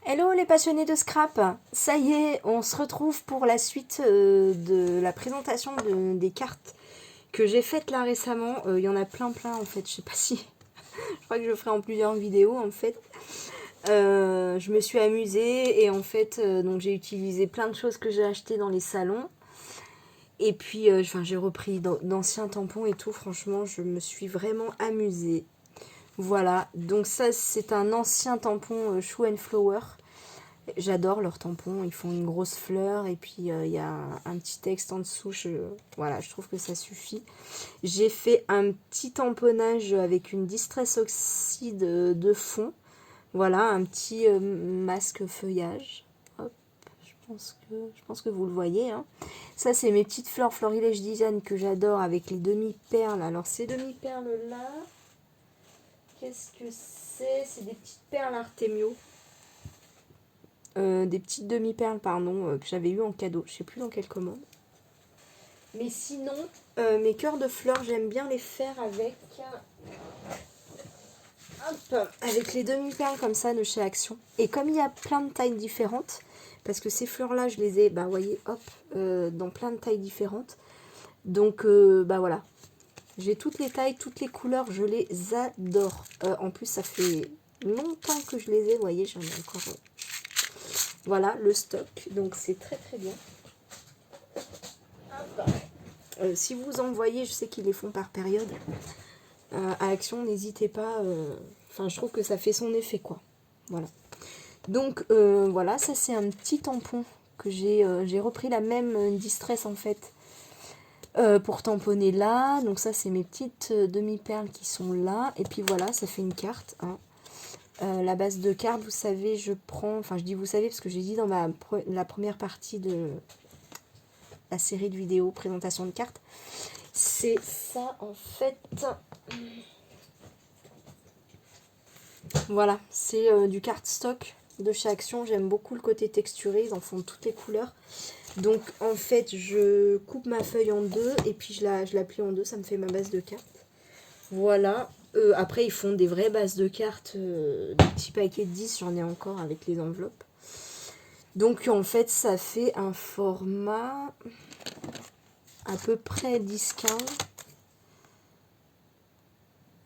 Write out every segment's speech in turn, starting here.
Hello les passionnés de scrap, ça y est, on se retrouve pour la suite de la présentation des cartes que j'ai faites là récemment. Il y en a plein en fait, je sais pas si, je crois que je le ferai en plusieurs vidéos en fait. Je me suis amusée et en fait donc j'ai utilisé plein de choses que j'ai achetées dans les salons. Et puis j'ai repris d'anciens tampons et tout, franchement je me suis vraiment amusée. Voilà, donc ça c'est un ancien tampon Shoe and Flower. J'adore leurs tampons, ils font une grosse fleur et puis il y a un petit texte en dessous. Voilà, je trouve que ça suffit. J'ai fait un petit tamponnage avec une Distress Oxide de fond. Voilà, un petit masque feuillage. Hop, je pense que vous le voyez. Hein. Ça, c'est mes petites fleurs Florilège Design que j'adore avec les demi-perles. Alors, ces demi-perles-là, qu'est-ce que c'est? C'est des petites perles Artemio. Des petites demi-perles, pardon, que j'avais eu en cadeau. Je sais plus dans quelle commande. Mais sinon, mes cœurs de fleurs, j'aime bien les faire avec... Hop, avec les demi-perles comme ça de chez Action. Et comme il y a plein de tailles différentes, parce que ces fleurs-là, je les ai, bah voyez, hop, dans plein de tailles différentes. Donc, bah voilà. J'ai toutes les tailles, toutes les couleurs, je les adore. En plus, ça fait longtemps que je les ai, vous voyez, j'en ai encore... Voilà, le stock, donc c'est très bien. Si vous en voyez, je sais qu'ils les font par période. À Action, n'hésitez pas. Enfin, je trouve que ça fait son effet, quoi. Voilà. Donc, voilà, ça c'est un petit tampon que j'ai repris la même Distress, en fait, pour tamponner là. Donc ça, c'est mes petites demi-perles qui sont là. Et puis voilà, ça fait une carte. Hein. La base de carte, vous savez, je prends... Enfin, je dis vous savez parce que j'ai dit dans la première partie de la série de vidéos présentation de cartes. C'est ça, en fait. Voilà, c'est du cardstock de chez Action. J'aime beaucoup le côté texturé, ils en font de toutes les couleurs. Donc, en fait, je coupe ma feuille en deux et puis je la plie en deux. Ça me fait ma base de cartes. Voilà. Après, ils font des vraies bases de cartes, des petits paquets de 10, j'en ai encore avec les enveloppes. Donc, en fait, ça fait un format à peu près 10-15.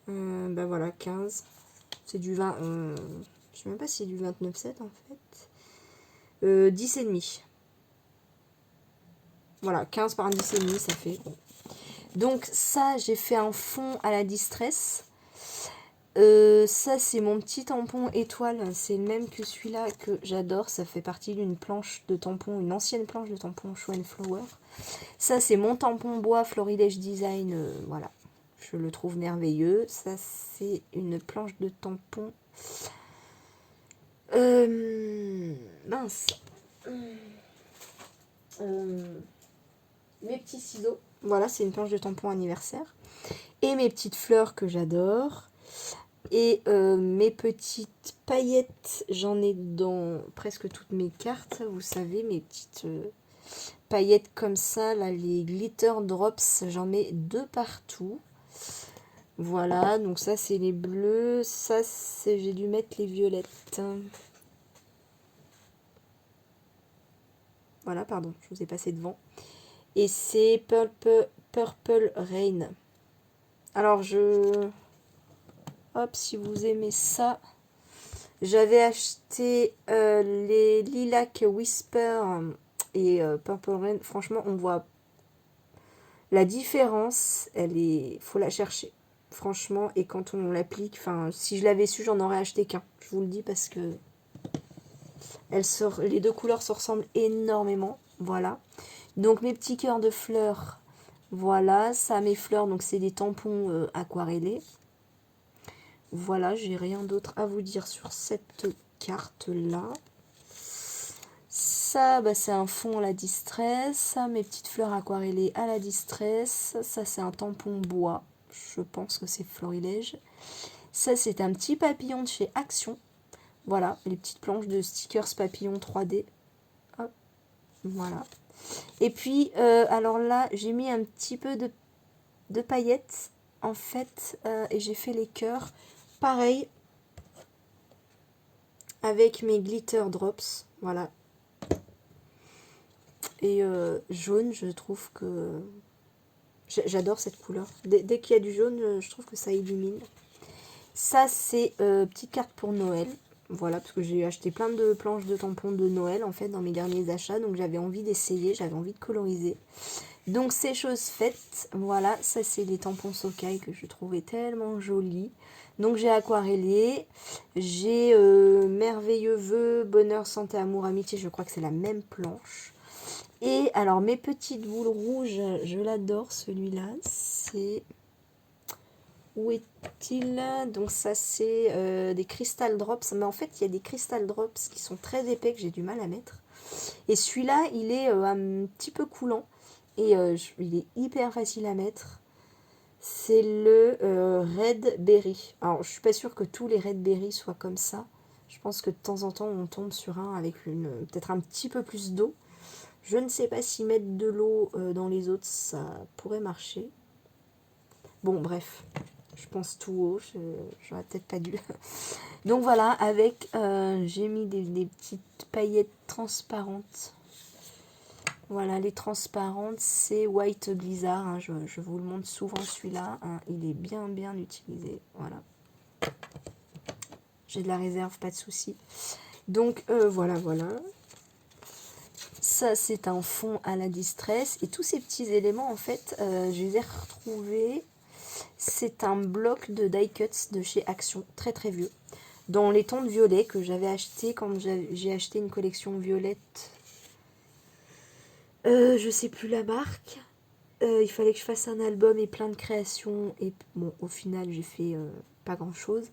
Ben voilà, 15. C'est du 20. Je sais même pas si c'est du 29,7 en fait. 10,5. Voilà, 15 par 10,5, ça fait. Donc, ça, j'ai fait un fond à la Distress. Ça, c'est mon petit tampon étoile. C'est le même que celui-là que j'adore. Ça fait partie d'une planche de tampon, une ancienne planche de tampon Show and Flower. Ça, c'est mon tampon bois Florilège Design. Voilà. Je le trouve merveilleux. Ça, c'est une planche de tampon. Mince. Mes petits ciseaux. Voilà, c'est une planche de tampon anniversaire. Et mes petites fleurs que j'adore. Et mes petites paillettes, j'en ai dans presque toutes mes cartes. Vous savez, mes petites paillettes comme ça, là, les glitter drops, j'en mets deux partout. Voilà, donc ça c'est les bleus, ça c'est j'ai dû mettre les violettes. Voilà, pardon, je vous ai passé devant. Et c'est Purple Rain. Alors hop, si vous aimez ça, j'avais acheté les Lilac Whisper et Purple Rain. Franchement, on voit la différence, faut la chercher. Franchement, et quand on l'applique, enfin, si je l'avais su, j'en aurais acheté qu'un. Je vous le dis parce que les deux couleurs se ressemblent énormément. Voilà. Donc mes petits cœurs de fleurs, voilà, ça mes fleurs, donc c'est des tampons aquarellés. Voilà, j'ai rien d'autre à vous dire sur cette carte là. Ça, bah, c'est un fond à la Distress. Ça, mes petites fleurs aquarellées à la Distress. Ça, c'est un tampon bois. Je pense que c'est Florilège. Ça, c'est un petit papillon de chez Action. Voilà, les petites planches de stickers papillon 3D. Hop, voilà. Et puis, alors là, j'ai mis un petit peu de paillettes, en fait, et j'ai fait les cœurs. Pareil, avec mes glitter drops, voilà. Et jaune, je trouve que j'adore cette couleur. Dès qu'il y a du jaune, je trouve que ça illumine. Ça, c'est petite carte pour Noël. Voilà, parce que j'ai acheté plein de planches de tampons de Noël, en fait, dans mes derniers achats. Donc, j'avais envie d'essayer, j'avais envie de coloriser. Donc, c'est chose faite. Voilà, ça, c'est les tampons Sokai que je trouvais tellement jolis. Donc, j'ai aquarellé. J'ai Merveilleux Vœux, Bonheur, Santé, Amour, Amitié. Je crois que c'est la même planche. Et alors, mes petites boules rouges, je l'adore, celui-là. C'est... Où est-il? Donc ça c'est des Crystal Drops. Mais en fait il y a des Crystal Drops qui sont très épais que j'ai du mal à mettre. Et celui-là il est un petit peu coulant. Et il est hyper facile à mettre. C'est le Red Berry. Alors je suis pas sûre que tous les Red Berry soient comme ça. Je pense que de temps en temps on tombe sur un avec peut-être un petit peu plus d'eau. Je ne sais pas si mettre de l'eau dans les autres ça pourrait marcher. Bon bref. Je pense tout haut, j'aurais peut-être pas dû. Donc voilà, avec, j'ai mis des petites paillettes transparentes. Voilà, les transparentes, c'est White Blizzard. Hein, je vous le montre souvent celui-là. Hein, il est bien utilisé. Voilà. J'ai de la réserve, pas de souci. Donc voilà. Ça, c'est un fond à la distress. Et tous ces petits éléments, en fait, je les ai retrouvés. C'est un bloc de die cuts de chez Action, très vieux, dans les tons de violet que j'avais acheté quand j'ai acheté une collection violette. Je sais plus la marque. Il fallait que je fasse un album et plein de créations. Et bon, au final, j'ai fait pas grand chose.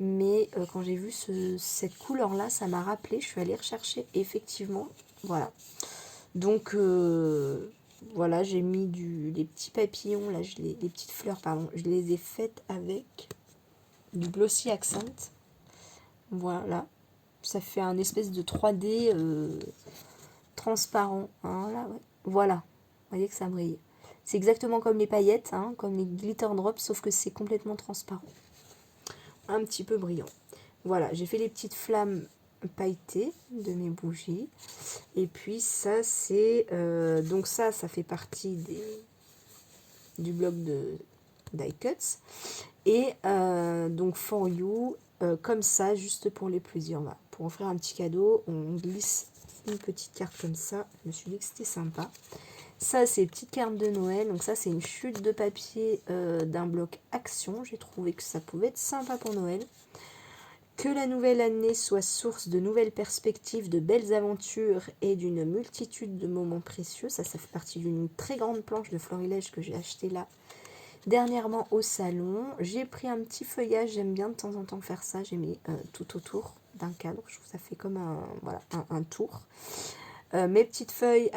Mais quand j'ai vu cette couleur-là, ça m'a rappelé. Je suis allée rechercher. Effectivement, voilà. Donc, voilà, j'ai mis des petits papillons. Là, les petites fleurs, pardon. Je les ai faites avec du Glossy Accent. Voilà. Ça fait un espèce de 3D transparent. Hein, là, ouais. Voilà. Vous voyez que ça brille. C'est exactement comme les paillettes, hein, comme les glitter drops, sauf que c'est complètement transparent. Un petit peu brillant. Voilà, j'ai fait les petites flammes pailletées de mes bougies. Et puis ça, c'est... donc ça fait partie du bloc de die cuts. Et donc for you, comme ça, juste pour les plaisirs. Voilà. Pour offrir un petit cadeau, on glisse une petite carte comme ça. Je me suis dit que c'était sympa. Ça, c'est petite carte de Noël. Donc ça, c'est une chute de papier d'un bloc Action. J'ai trouvé que ça pouvait être sympa pour Noël. Que la nouvelle année soit source de nouvelles perspectives, de belles aventures et d'une multitude de moments précieux. Ça fait partie d'une très grande planche de florilège que j'ai acheté là dernièrement au salon. J'ai pris un petit feuillage, j'aime bien de temps en temps faire ça. J'ai mis tout autour d'un cadre. Je trouve que ça fait comme un tour. Mes petites feuilles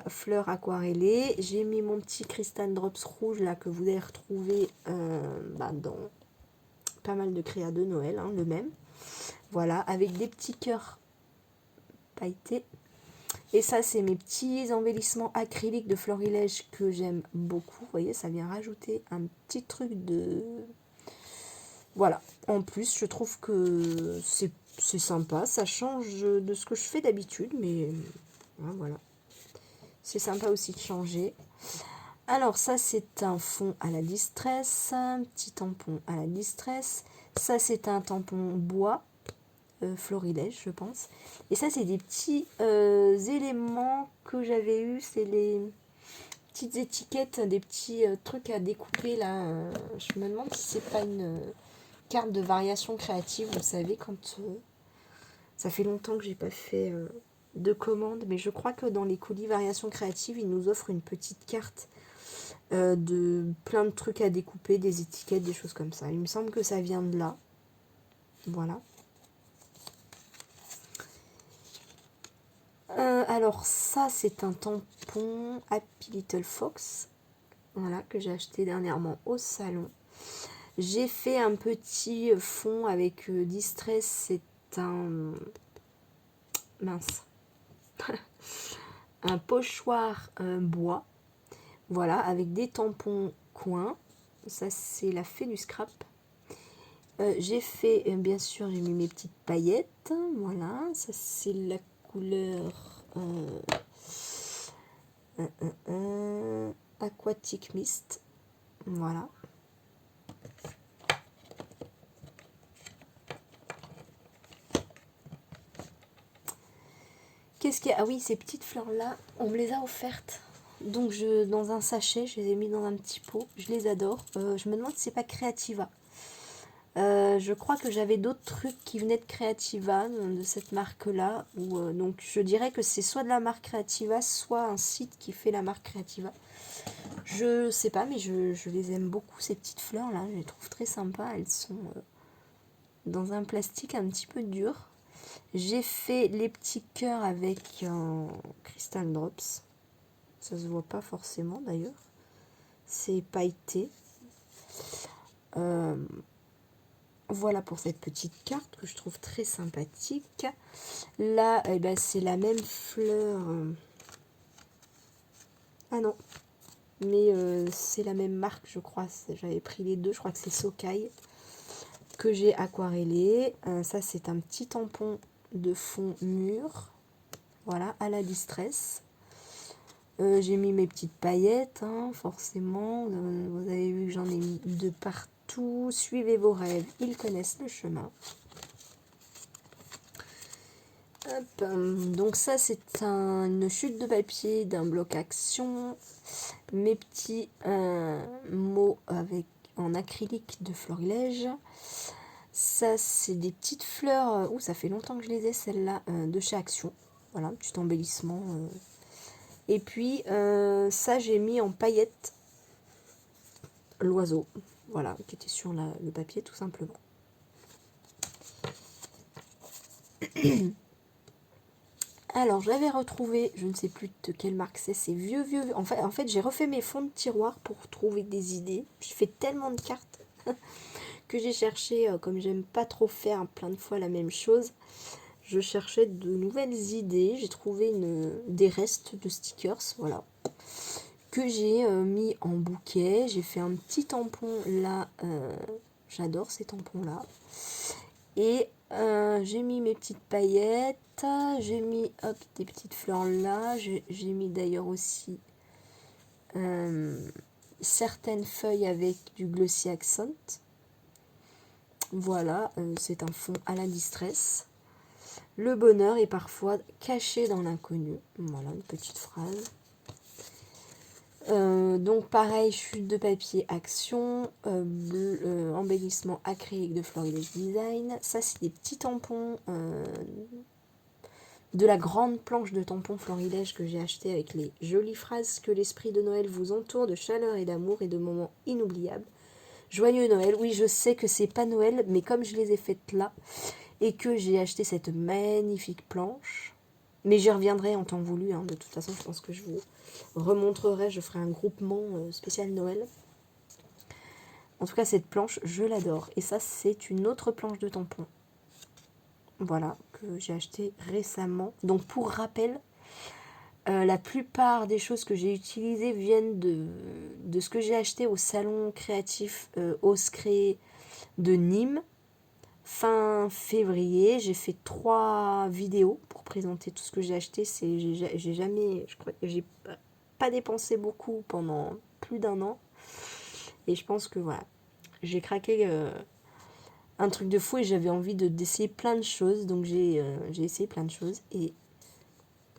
fleurs aquarellées. J'ai mis mon petit Crystal Drops rouge là que vous allez retrouver dans pas mal de créas de Noël, hein, le même. Voilà, avec des petits cœurs pailletés. Et ça, c'est mes petits embellissements acryliques de florilège que j'aime beaucoup. Vous voyez, ça vient rajouter un petit truc de... Voilà. En plus, je trouve que c'est sympa. Ça change de ce que je fais d'habitude, mais voilà. C'est sympa aussi de changer. Alors ça, c'est un fond à la distress. Un petit tampon à la distress. Ça, c'est un tampon bois. Florilège, je pense. Et ça, c'est des petits éléments que j'avais eu. C'est les petites étiquettes, des petits trucs à découper là. Je me demande si c'est pas une carte de variation créative. Vous savez, quand ça fait longtemps que j'ai pas fait de commande, mais je crois que dans les colis variation créative, ils nous offrent une petite carte de plein de trucs à découper, des étiquettes, des choses comme ça. Il me semble que ça vient de là. Voilà. Alors ça, c'est un tampon Happy Little Fox, voilà, que j'ai acheté dernièrement au salon. J'ai fait un petit fond avec Distress, c'est un... mince. Un pochoir bois, voilà, avec des tampons coins. Ça, c'est la fée du scrap. J'ai fait, bien sûr, j'ai mis mes petites paillettes. Voilà, ça c'est la couleur Aquatic Mist. Voilà. Qu'est-ce qu'il y a? Ah oui, ces petites fleurs-là, on me les a offertes. Donc dans un sachet, je les ai mis dans un petit pot. Je les adore. Je me demande si c'est pas Creativa. Je crois que j'avais d'autres trucs qui venaient de Creativa, de cette marque-là. Donc je dirais que c'est soit de la marque Creativa, soit un site qui fait la marque Creativa. Je sais pas, mais je les aime beaucoup, ces petites fleurs-là. Je les trouve très sympas. Elles sont dans un plastique un petit peu dur. J'ai fait les petits cœurs avec un Crystal Drops. Ça se voit pas forcément d'ailleurs. C'est pailleté. Voilà pour cette petite carte que je trouve très sympathique. Là, eh ben, c'est la même fleur. Ah non, mais c'est la même marque, je crois. J'avais pris les deux, je crois que c'est Sokai que j'ai aquarellé. Ça, c'est un petit tampon de fond mûr. Voilà, à la distress. J'ai mis mes petites paillettes, hein, forcément. Vous avez vu que j'en ai mis de partout. Suivez vos rêves, ils connaissent le chemin. Hop, donc ça, c'est une chute de papier d'un bloc action. Mes petits mots en acrylique de florilège. Ça, c'est des petites fleurs. Ça fait longtemps que je les ai, celles-là, de chez Action. Voilà, un petit embellissement. Et puis, ça, j'ai mis en paillettes l'oiseau. Voilà, qui était sur le papier, tout simplement. Alors, j'avais retrouvé, je ne sais plus de quelle marque c'est vieux. En fait, j'ai refait mes fonds de tiroir pour trouver des idées. J'ai fait tellement de cartes que j'ai cherché, comme j'aime pas trop faire plein de fois la même chose, je cherchais de nouvelles idées. J'ai trouvé des restes de stickers, voilà, que j'ai mis en bouquet. J'ai fait un petit tampon là, j'adore ces tampons là. Et j'ai mis mes petites paillettes, j'ai mis des petites fleurs là, j'ai mis d'ailleurs aussi certaines feuilles avec du Glossy Accent. Voilà, c'est un fond à la distress. Le bonheur est parfois caché dans l'inconnu. Voilà, une petite phrase. Donc pareil, chute de papier action, embellissement acrylique de Florilège Design. Ça, c'est des petits tampons de la grande planche de tampons Florilège que j'ai acheté avec les jolies phrases: que l'esprit de Noël vous entoure de chaleur et d'amour et de moments inoubliables. Joyeux Noël. Oui, je sais que c'est pas Noël, mais comme je les ai faites là et que j'ai acheté cette magnifique planche, mais j'y reviendrai en temps voulu, hein. De toute façon, je pense que je vous remontrerai, je ferai un groupement spécial Noël. En tout cas, cette planche, je l'adore. Et ça, c'est une autre planche de tampon. Voilà, que j'ai acheté récemment. Donc, pour rappel, la plupart des choses que j'ai utilisées viennent de ce que j'ai acheté au salon créatif Oscré de Nîmes. Fin février, j'ai fait 3 vidéos pour présenter tout ce que j'ai acheté. J'ai jamais, je crois que j'ai pas dépensé beaucoup pendant plus d'1 an. Et je pense que voilà, j'ai craqué un truc de fou et j'avais envie d'essayer plein de choses. Donc j'ai essayé plein de choses. Et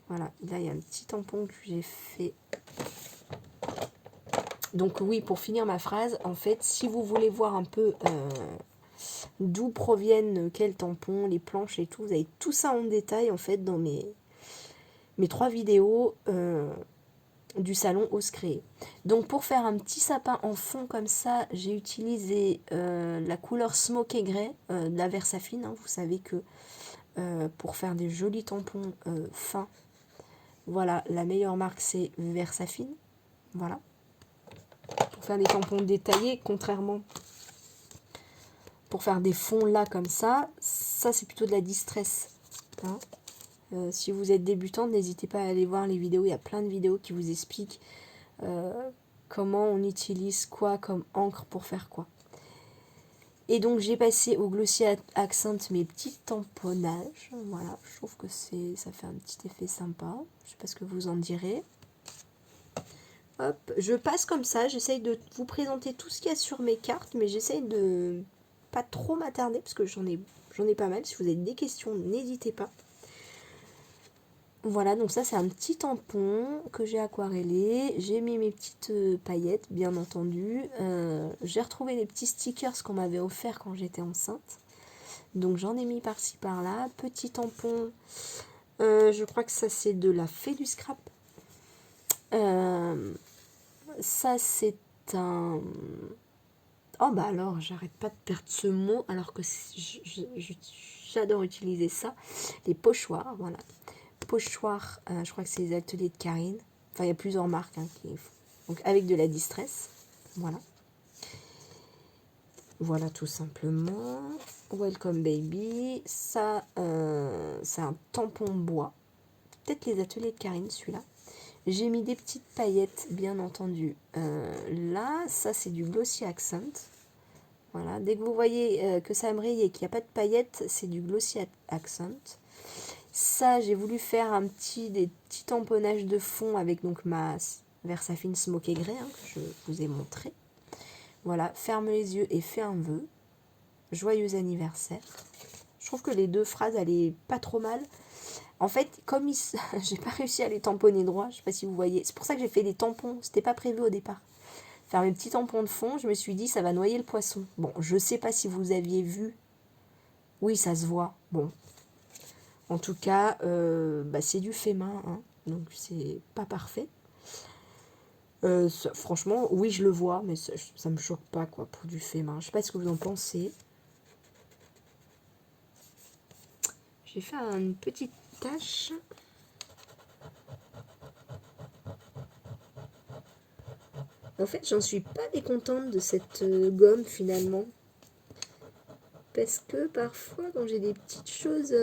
voilà, là il y a un petit tampon que j'ai fait. Donc oui, pour finir ma phrase, en fait, si vous voulez voir un peu d'où proviennent quels tampons, les planches et tout, vous avez tout ça en détail en fait dans mes 3 vidéos du salon Oscré. Donc pour faire un petit sapin en fond comme ça, j'ai utilisé la couleur Smoky Grey de la Versafine, hein. Vous savez que pour faire des jolis tampons fins, voilà, la meilleure marque c'est Versafine. Voilà. Pour faire des tampons détaillés, contrairement pour faire des fonds là comme ça c'est plutôt de la distress, hein. Si vous êtes débutant, n'hésitez pas à aller voir les vidéos, il y a plein de vidéos qui vous expliquent comment on utilise quoi comme encre pour faire quoi. Et donc j'ai passé au Glossy Accent mes petits tamponnages. Voilà, je trouve que ça fait un petit effet sympa. Je sais pas ce que vous en direz. Hop, je passe comme ça, j'essaye de vous présenter tout ce qu'il y a sur mes cartes, mais j'essaye de pas trop m'attarder parce que j'en ai pas mal. Si vous avez des questions, n'hésitez pas. Voilà, donc ça c'est un petit tampon que j'ai aquarellé. J'ai mis mes petites paillettes, bien entendu. J'ai retrouvé les petits stickers qu'on m'avait offerts quand j'étais enceinte. Donc j'en ai mis par-ci par-là. Petit tampon, je crois que ça c'est de la fée du scrap. Ça c'est un... Oh bah alors, j'arrête pas de perdre ce mot alors que j'adore utiliser ça. Les pochoirs, voilà. Pochoirs, je crois que c'est les ateliers de Karine. Enfin, il y a plusieurs marques qui font. Donc avec de la distress, voilà. Voilà tout simplement. Welcome baby. Ça, c'est un tampon bois. Peut-être les ateliers de Karine, celui-là. J'ai mis des petites paillettes, bien entendu. Là, ça c'est du Glossy Accent. Voilà, dès que vous voyez que ça brille et qu'il n'y a pas de paillettes, c'est du Glossy Accent. Ça, j'ai voulu faire des petits tamponnages de fond avec donc ma Versafine Smoke Grey que je vous ai montré. Voilà, ferme les yeux et fais un vœu. Joyeux anniversaire. Je trouve que les deux phrases allaient pas trop mal. En fait, comme j'ai pas réussi à les tamponner droit, je sais pas si vous voyez. C'est pour ça que j'ai fait des tampons, c'était pas prévu au départ. Faire mes petits tampons de fond, je me suis dit ça va noyer le poisson. Bon, je sais pas si vous aviez vu. Oui, ça se voit. Bon. En tout cas, c'est du fait main, donc c'est pas parfait. Franchement, oui, je le vois, mais ça me choque pas quoi pour du fait main. Je sais pas ce que vous en pensez. J'ai fait une petite tache. En fait, j'en suis pas mécontente de cette gomme finalement. Parce que parfois, quand j'ai des petites choses...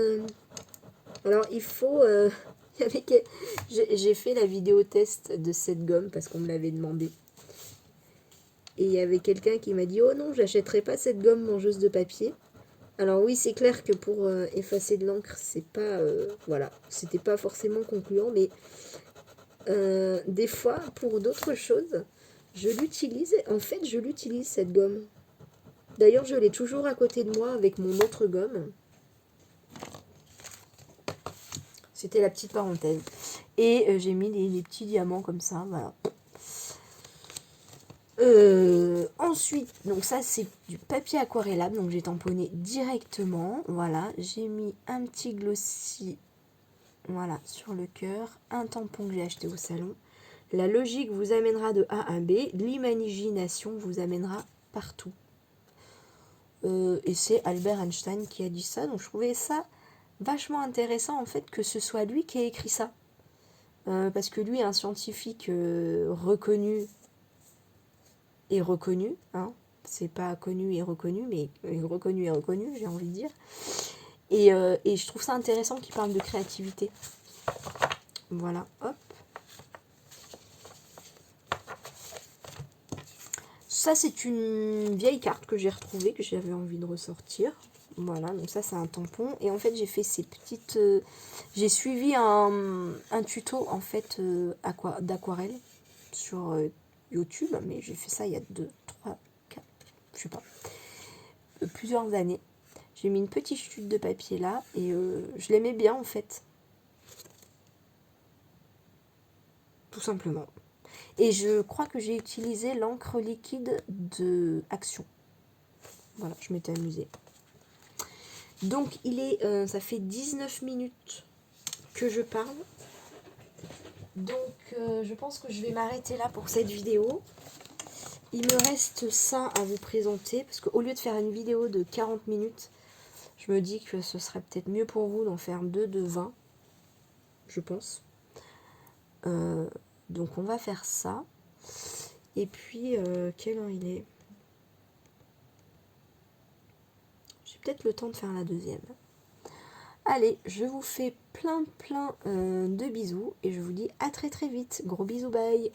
Alors, il faut... J'ai fait la vidéo test de cette gomme parce qu'on me l'avait demandé. Et il y avait quelqu'un qui m'a dit « Oh non, j'achèterai pas cette gomme mangeuse de papier ». Alors oui, c'est clair que pour effacer de l'encre, c'est pas... voilà, c'était pas forcément concluant, mais des fois, pour d'autres choses, je l'utilise. En fait, je l'utilise, cette gomme. D'ailleurs, je l'ai toujours à côté de moi avec mon autre gomme. C'était la petite parenthèse. Et j'ai mis des petits diamants comme ça, voilà. Ensuite, donc ça c'est du papier aquarellable, donc j'ai tamponné directement. Voilà, j'ai mis un petit glossy, voilà, sur le cœur, un tampon que j'ai acheté au salon. La logique vous amènera de A à B, l'imagination vous amènera partout. Et c'est Albert Einstein qui a dit ça, donc je trouvais ça vachement intéressant en fait que ce soit lui qui ait écrit ça. Parce que lui est un scientifique reconnu et reconnu, c'est pas connu et reconnu, mais reconnu et reconnu, j'ai envie de dire. Et je trouve ça intéressant qu'il parle de créativité. Voilà, hop. Ça, c'est une vieille carte que j'ai retrouvée, que j'avais envie de ressortir. Voilà, donc ça, c'est un tampon. Et en fait, j'ai fait ces petites... j'ai suivi un tuto, en fait, d'aquarelle sur YouTube. Mais j'ai fait ça il y a 2, 3, 4, je sais pas, plusieurs années. J'ai mis une petite chute de papier là. Et je l'aimais bien, en fait. Tout simplement. Et je crois que j'ai utilisé l'encre liquide de Action. Voilà, je m'étais amusée. Donc, ça fait 19 minutes que je parle. Donc, je pense que je vais m'arrêter là pour cette vidéo. Il me reste ça à vous présenter. Parce qu'au lieu de faire une vidéo de 40 minutes, je me dis que ce serait peut-être mieux pour vous d'en faire 2 de 20. Je pense. Donc, on va faire ça. Et puis, quelle heure il est ? J'ai peut-être le temps de faire la deuxième. Allez, je vous fais plein de bisous et je vous dis à très vite. Gros bisous, bye.